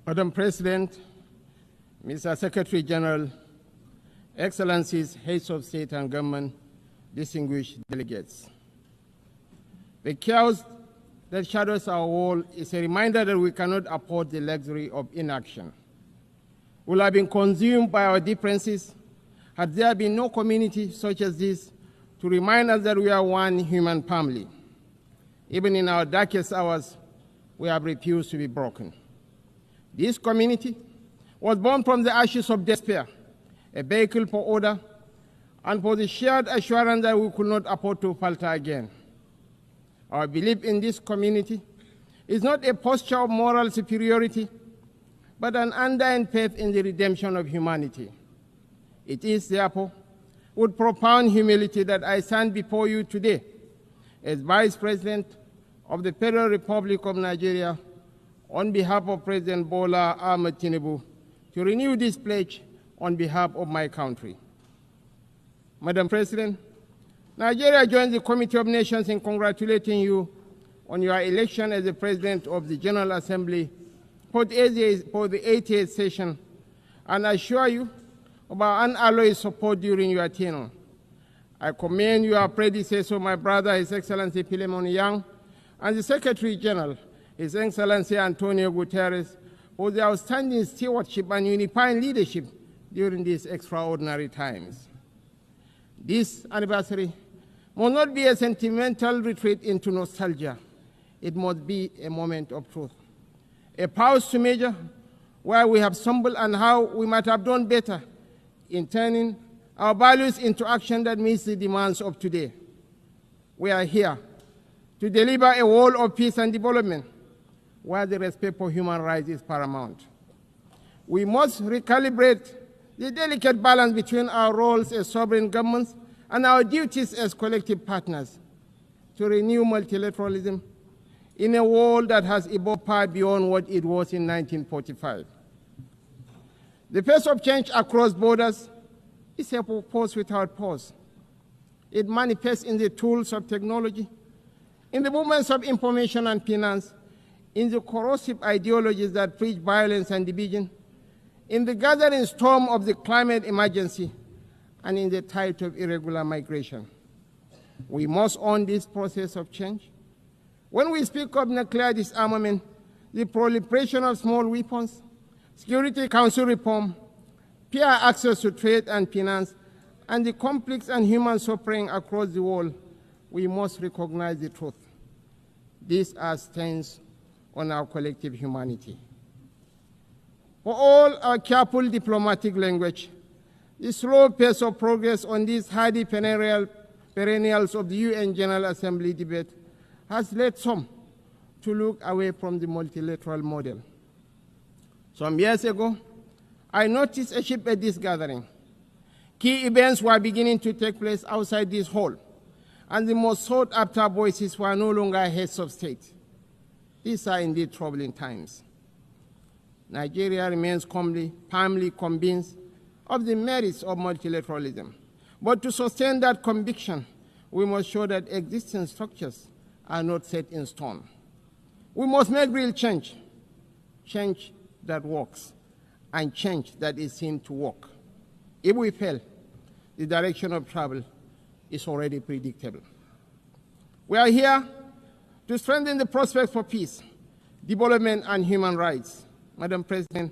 Madam President, Mr. Secretary General, Excellencies, Heads of State and Government, distinguished delegates. The chaos that shadows our world is a reminder that we cannot afford the luxury of inaction. We will have been consumed by our differences had there been no community such as this to remind us that we are one human family. Even in our darkest hours, we have refused to be broken. This community was born from the ashes of despair, a vehicle for order, and for the shared assurance that we could not afford to falter again. Our belief in this community is not a posture of moral superiority, but an undying faith in the redemption of humanity. It is, therefore, with profound humility that I stand before you today as Vice President of the Federal Republic of Nigeria on behalf of President Bola Tinubu to renew this pledge on behalf of my country. Madam President, Nigeria joins the Committee of Nations in congratulating you on your election as the President of the General Assembly for the 88th session, and assure you of our unalloyed support during your tenure. I commend your predecessor, my brother, His Excellency Philemon Yang, and the Secretary General, His Excellency Antonio Guterres, for their outstanding stewardship and unifying leadership during these extraordinary times. This anniversary must not be a sentimental retreat into nostalgia. It must be a moment of truth, a pause to measure where we have stumbled and how we might have done better in turning our values into action that meets the demands of today. We are here to deliver a world of peace and development where the respect for human rights is paramount. We must recalibrate the delicate balance between our roles as sovereign governments and our duties as collective partners to renew multilateralism in a world that has evolved far beyond what it was in 1945. The pace of change across borders is a force without pause. It manifests in the tools of technology, in the movements of information and finance, in the corrosive ideologies that preach violence and division, in the gathering storm of the climate emergency, and in the tide of irregular migration. We must own this process of change. When we speak of nuclear disarmament, the proliferation of small weapons, Security Council reform, fair access to trade and finance, and the conflicts and human suffering across the world, we must recognize the truth. These are stains on our collective humanity. For all our careful diplomatic language, the slow pace of progress on these hardy perennials of the UN General Assembly debate has led some to look away from the multilateral model. Some years ago, I noticed a shift at this gathering. Key events were beginning to take place outside this hall, and the most sought-after voices were no longer heads of state. These are indeed troubling times. Nigeria remains firmly convinced of the merits of multilateralism. But to sustain that conviction, we must show that existing structures are not set in stone. We must make real change, change that works, and change that is seen to work. If we fail, the direction of travel is already predictable. We are here to strengthen the prospects for peace, development, and human rights. Madam President,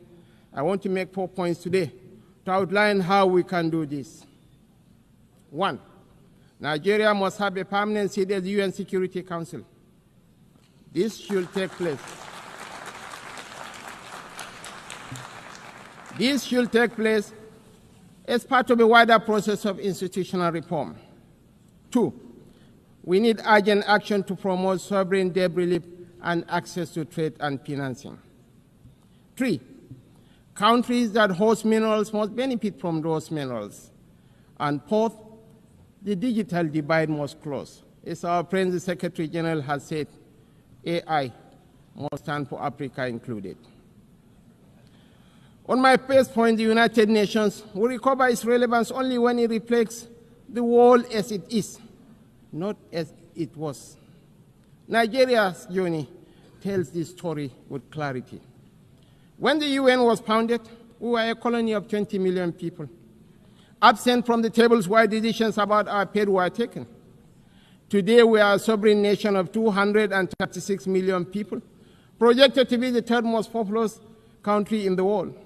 I want to make 4 points today to outline how we can do this. 1, Nigeria must have a permanent seat at the UN Security Council. This should take place. This should take place as part of a wider process of institutional reform. 2, we need urgent action to promote sovereign debt relief and access to trade and financing. 3, countries that host minerals must benefit from those minerals. And 4th, the digital divide must close. As our friend the Secretary General has said, AI must stand for Africa included. On my first point, the United Nations will recover its relevance only when it reflects the world as it is, not as it was. Nigeria's journey tells this story with clarity. When the UN was founded, we were a colony of 20 million people, absent from the tables where decisions about our fate were taken. Today, we are a sovereign nation of 236 million people, projected to be the third most populous country in the world,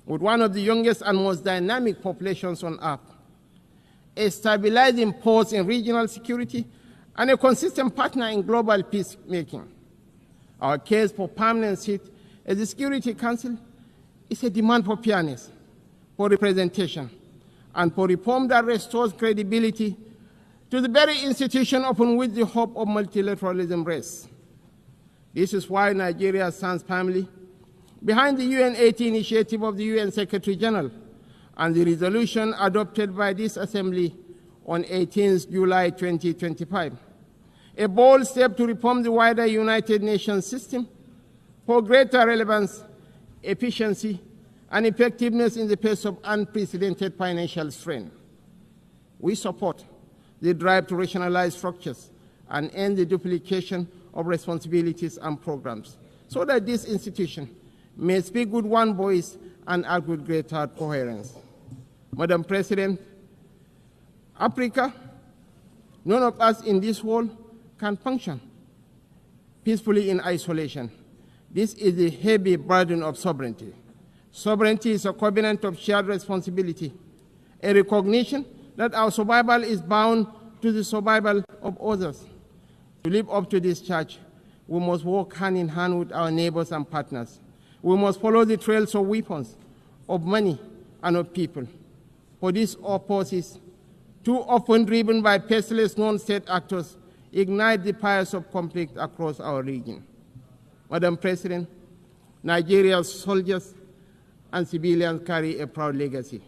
with one of the youngest and most dynamic populations on earth, a stabilizing force in regional security, and a consistent partner in global peacemaking. Our case for permanent seat at the Security Council is a demand for fairness, for representation, and for reform that restores credibility to the very institution upon which the hope of multilateralism rests. This is why Nigeria stands firmly behind the UN-80 initiative of the UN Secretary General and the resolution adopted by this Assembly on 18 July 2025, a bold step to reform the wider United Nations system for greater relevance, efficiency, and effectiveness in the face of unprecedented financial strain. We support the drive to rationalize structures and end the duplication of responsibilities and programs so that this institution may speak with one voice and act with greater coherence. Madam President, Africa, none of us in this world can function peacefully in isolation. This is the heavy burden of sovereignty. Sovereignty is a covenant of shared responsibility, a recognition that our survival is bound to the survival of others. To live up to this charge, we must work hand in hand with our neighbors and partners. We must follow the trails of weapons, of money, and of people. For these forces, too often driven by faceless non-state actors, ignite the fires of conflict across our region. Madam President, Nigeria's soldiers and civilians carry a proud legacy.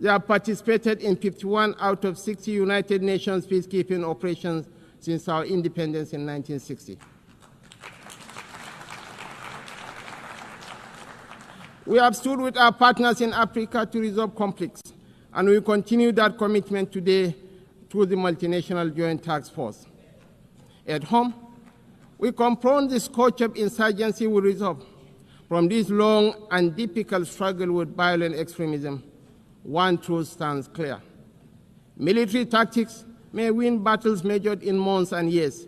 They have participated in 51 out of 60 United Nations peacekeeping operations since our independence in 1960. We have stood with our partners in Africa to resolve conflicts, and we continue that commitment today through the multinational joint task force. At home, we confront the scourge of insurgency with resolve. From this long and difficult struggle with violent extremism, one truth stands clear. Military tactics may win battles measured in months and years,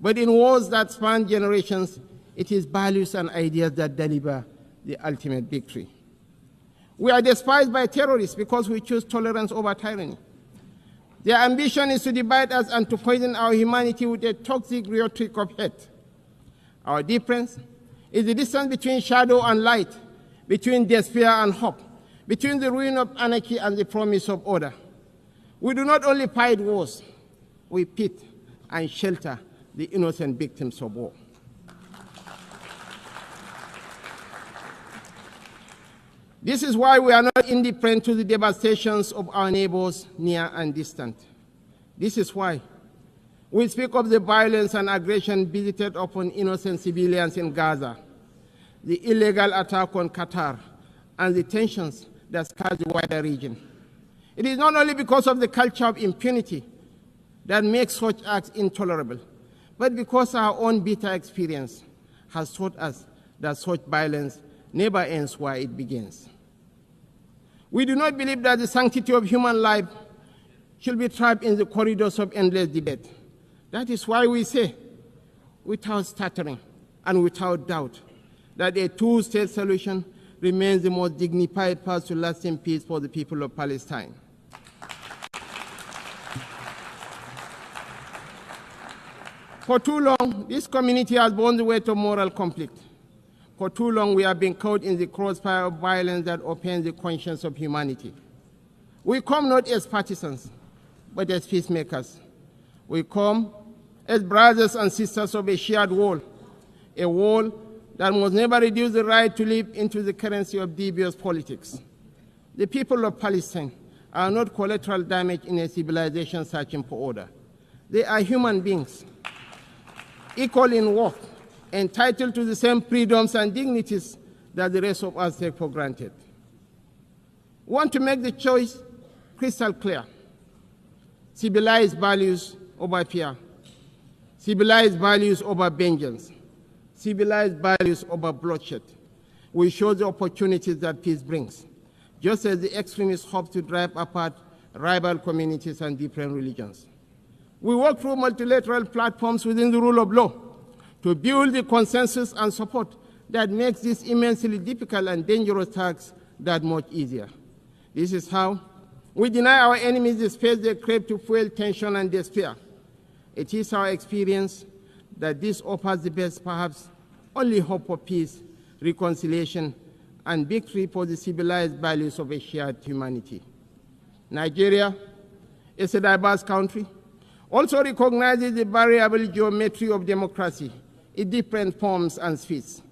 but in wars that span generations, it is values and ideas that deliver the ultimate victory. We are despised by terrorists because we choose tolerance over tyranny. Their ambition is to divide us and to poison our humanity with a toxic rhetoric of hate. Our difference is the distance between shadow and light, between despair and hope, between the ruin of anarchy and the promise of order. We do not only fight wars, we pit and shelter the innocent victims of war. This is why we are not indifferent to the devastations of our neighbors near and distant. This is why we speak of the violence and aggression visited upon innocent civilians in Gaza, the illegal attack on Qatar, and the tensions that scar the wider region. It is not only because of the culture of impunity that makes such acts intolerable, but because our own bitter experience has taught us that such violence never ends where it begins. We do not believe that the sanctity of human life should be trapped in the corridors of endless debate. That is why we say, without stuttering and without doubt, that a two-state solution remains the most dignified path to lasting peace for the people of Palestine. For too long, this community has borne the weight of moral conflict. For too long, we have been caught in the crossfire of violence that offends the conscience of humanity. We come not as partisans, but as peacemakers. We come as brothers and sisters of a shared wall, a wall that must never reduce the right to live into the currency of devious politics. The people of Palestine are not collateral damage in a civilization searching for order. They are human beings, equal in worth, entitled to the same freedoms and dignities that the rest of us take for granted. We want to make the choice crystal clear. Civilized values over fear. Civilized values over vengeance. Civilized values over bloodshed. We show the opportunities that peace brings, just as the extremists hope to drive apart rival communities and different religions. We work through multilateral platforms within the rule of law to build the consensus and support that makes this immensely difficult and dangerous task that much easier. This is how we deny our enemies the space they crave to fuel tension and despair. It is our experience that this offers the best, perhaps only hope for peace, reconciliation, and victory for the civilized values of a shared humanity. Nigeria is a diverse country, also recognizes the variable geometry of democracy in different forms and speeds.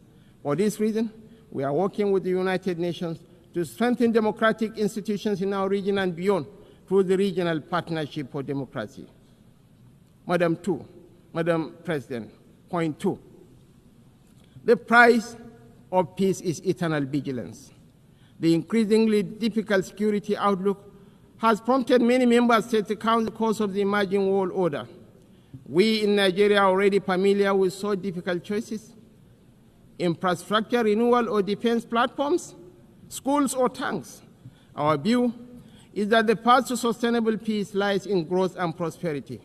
For this reason, we are working with the United Nations to strengthen democratic institutions in our region and beyond through the Regional Partnership for Democracy. Madam President, point 2. The price of peace is eternal vigilance. The increasingly difficult security outlook has prompted many member states to count the cost of the emerging world order. We in Nigeria are already familiar with so difficult choices: infrastructure renewal or defense platforms, schools or tanks. Our view is that the path to sustainable peace lies in growth and prosperity.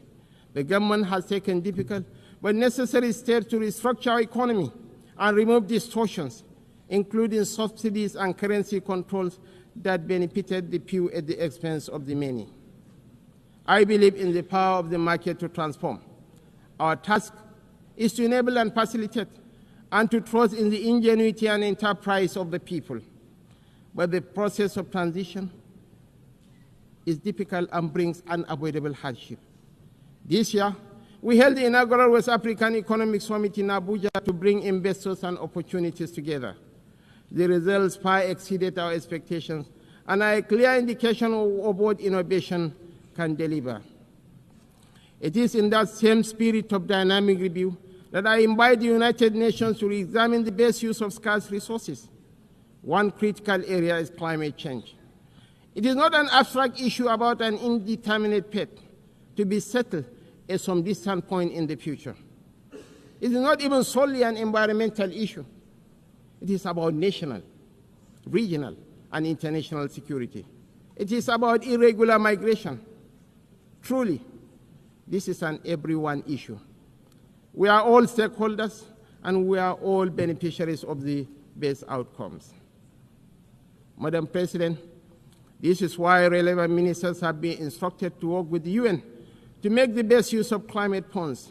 The government has taken difficult but necessary steps to restructure our economy and remove distortions, including subsidies and currency controls that benefited the few at the expense of the many. I believe in the power of the market to transform. Our task is to enable and facilitate, and to trust in the ingenuity and enterprise of the people. But the process of transition is difficult and brings unavoidable hardship. This year, we held the inaugural West African Economic Summit in Abuja to bring investors and opportunities together. The results far exceeded our expectations and are a clear indication of what innovation can deliver. It is in that same spirit of dynamic review that I invite the United Nations to re-examine the best use of scarce resources. One critical area is climate change. It is not an abstract issue about an indeterminate fate to be settled at some distant point in the future. It is not even solely an environmental issue. It is about national, regional, and international security. It is about irregular migration. Truly, this is an everyone issue. We are all stakeholders, and we are all beneficiaries of the best outcomes. Madam President, this is why relevant ministers have been instructed to work with the UN to make the best use of climate funds.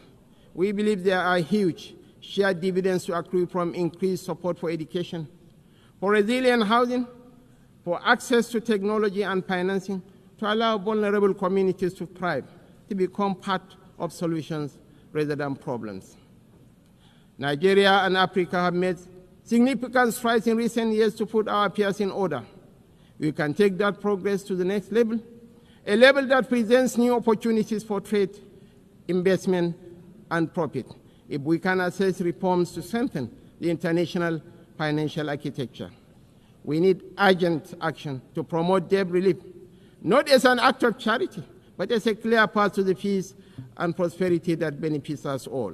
We believe there are huge shared dividends to accrue from increased support for education, for resilient housing, for access to technology and financing to allow vulnerable communities to thrive, to become part of solutions rather than problems. Nigeria and Africa have made significant strides in recent years to put our affairs in order. We can take that progress to the next level, a level that presents new opportunities for trade, investment, and profit, if we can assess reforms to strengthen the international financial architecture. We need urgent action to promote debt relief, not as an act of charity, but as a clear path to the peace and prosperity that benefits us all.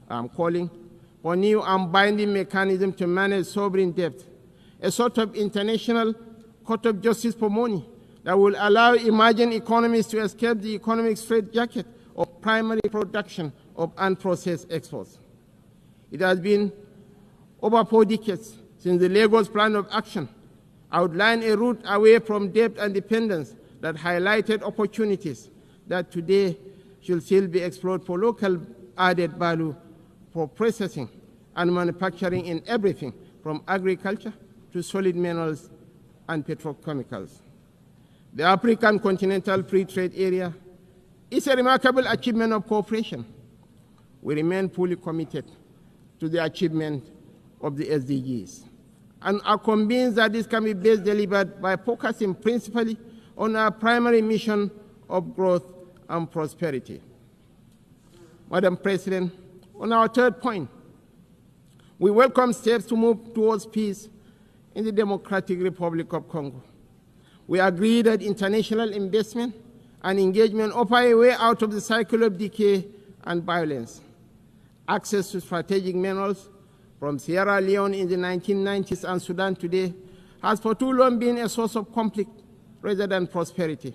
I'm calling for new and binding mechanism to manage sovereign debt, a sort of international court of justice for money that will allow emerging economies to escape the economic straitjacket of primary production of unprocessed exports. It has been over 4 decades since the Lagos Plan of Action outlined a route away from debt and dependence that highlighted opportunities that today should still be explored for local added value for processing and manufacturing in everything from agriculture to solid minerals and petrochemicals. The African Continental Free Trade Area is a remarkable achievement of cooperation. We remain fully committed to the achievement of the SDGs and are convinced that this can be best delivered by focusing principally on our primary mission of growth and prosperity. Madam President, on our third point, we welcome steps to move towards peace in the Democratic Republic of Congo. We agree that international investment and engagement offer a way out of the cycle of decay and violence. Access to strategic minerals from Sierra Leone in the 1990s and Sudan today, has for too long been a source of conflict rather than prosperity.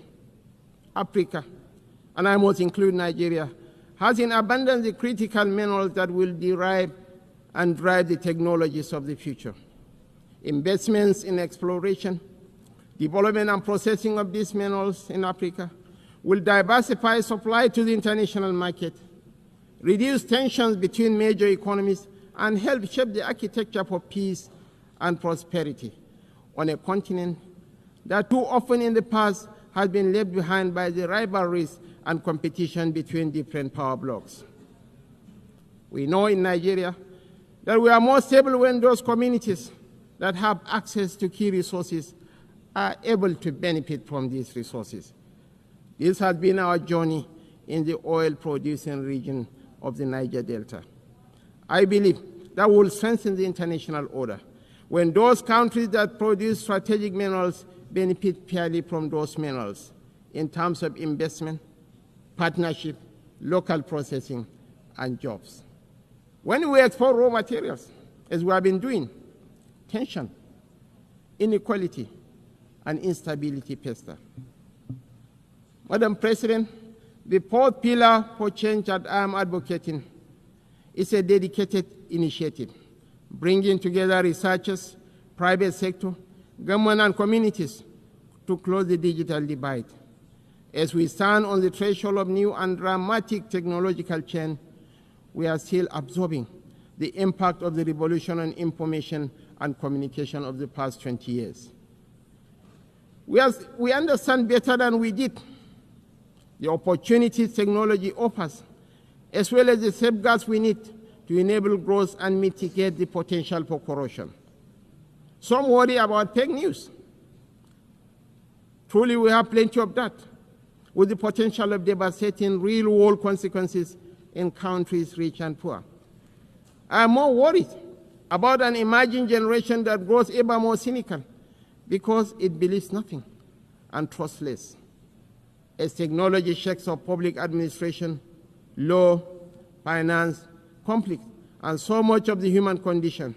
Africa, and I must include Nigeria, has in abundance the critical minerals that will derive and drive the technologies of the future. Investments in exploration, development and processing of these minerals in Africa will diversify supply to the international market, reduce tensions between major economies, and help shape the architecture for peace and prosperity on a continent that too often in the past has been left behind by the rivalries and competition between different power blocs. We know in Nigeria that we are more stable when those communities that have access to key resources are able to benefit from these resources. This has been our journey in the oil-producing region of the Niger Delta. I believe that will strengthen the international order when those countries that produce strategic minerals benefit fairly from those minerals in terms of investment, partnership, local processing, and jobs. When we export raw materials, as we have been doing, tension, inequality, and instability pester. Madam President, the fourth pillar for change that I am advocating is a dedicated initiative, bringing together researchers, private sector, government, and communities to close the digital divide. As we stand on the threshold of new and dramatic technological change, we are still absorbing the impact of the revolution on information and communication of the past 20 years. We understand better than we did the opportunities technology offers, as well as the safeguards we need to enable growth and mitigate the potential for corruption. Some worry about fake news. Truly, we have plenty of that, with the potential of devastating real-world consequences in countries rich and poor. I am more worried about an emerging generation that grows ever more cynical because it believes nothing and trusts less. As technology shakes up public administration, law, finance, conflict, and so much of the human condition,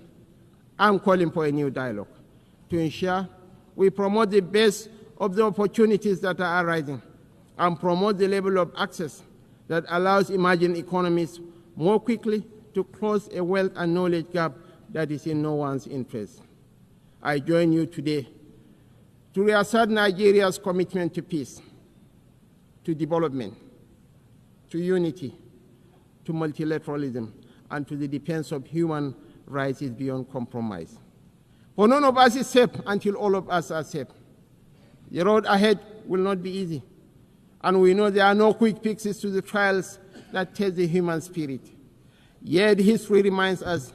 I'm calling for a new dialogue to ensure we promote the best of the opportunities that are arising and promote the level of access that allows emerging economies more quickly to close a wealth and knowledge gap that is in no one's interest. I join you today to reassert Nigeria's commitment to peace, to development, to unity, to multilateralism, and to the defense of human rights is beyond compromise. For none of us is safe until all of us are safe. The road ahead will not be easy, and we know there are no quick fixes to the trials that test the human spirit. Yet history reminds us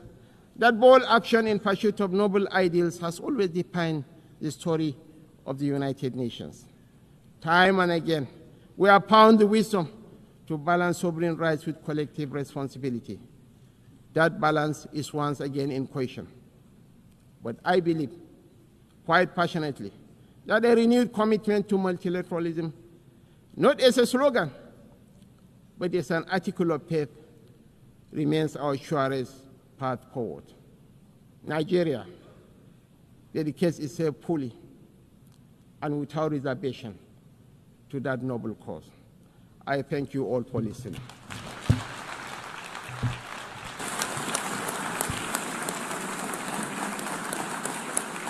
that bold action in pursuit of noble ideals has always defined the story of the United Nations. Time and again, we have found the wisdom to balance sovereign rights with collective responsibility. That balance is once again in question. But I believe, quite passionately, that a renewed commitment to multilateralism, not as a slogan, but as an article of faith, remains our surest path forward. Nigeria dedicates itself fully and without reservation to that noble cause. I thank you all for listening.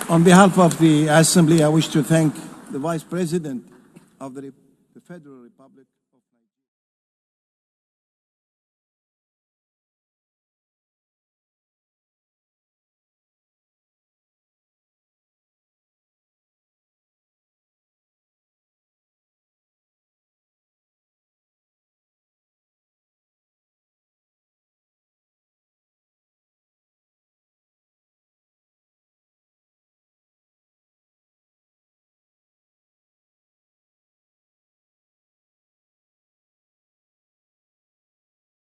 On behalf of the Assembly, I wish to thank the Vice President of the Federal Republic.